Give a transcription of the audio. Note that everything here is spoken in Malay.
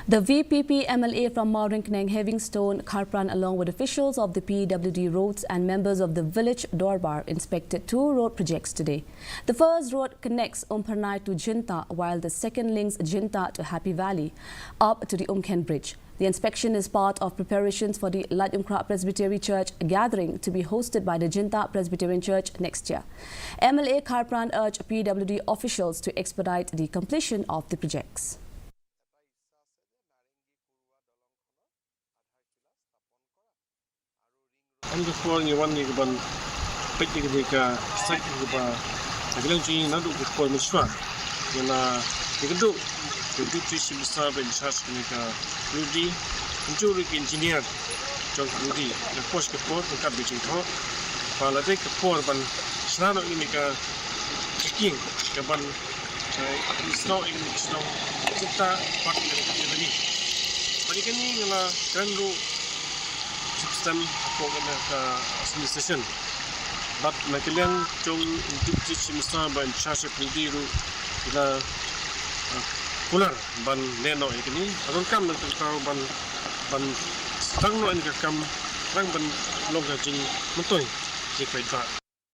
The VPP MLA from Maurinkneng, Havingstone, Kharpran, along with officials of the PWD roads and members of the village Dorbar, inspected 2 road projects today. The first road connects Umparnai to Jinta, while the second links Jinta to Happy Valley, up to the Umkhen Bridge. The inspection is part of preparations for the Ladumkra Presbytery Church gathering to be hosted by the Jinta Presbyterian Church next year. MLA Kharpran urged PWD officials to expedite the completion of the projects. Ang gusto niya wan ni kaban pwede ka site ni ba naglang chini na do ko miswa na ikado itu tu besar ben charge ni ka Rudy injuri engineer jong Rudy na post ke port ka bijing tho pala te ke port ban snano ini ka checking ke ban snow kita part ni bagi kini ngala kan ru sistem ako na ka administration but nakilian jong untuk misal ban charge pediru ila kular ban neno ini aron kam nang tao ban tang no ini kam rang ban longga jing mentoy jik pai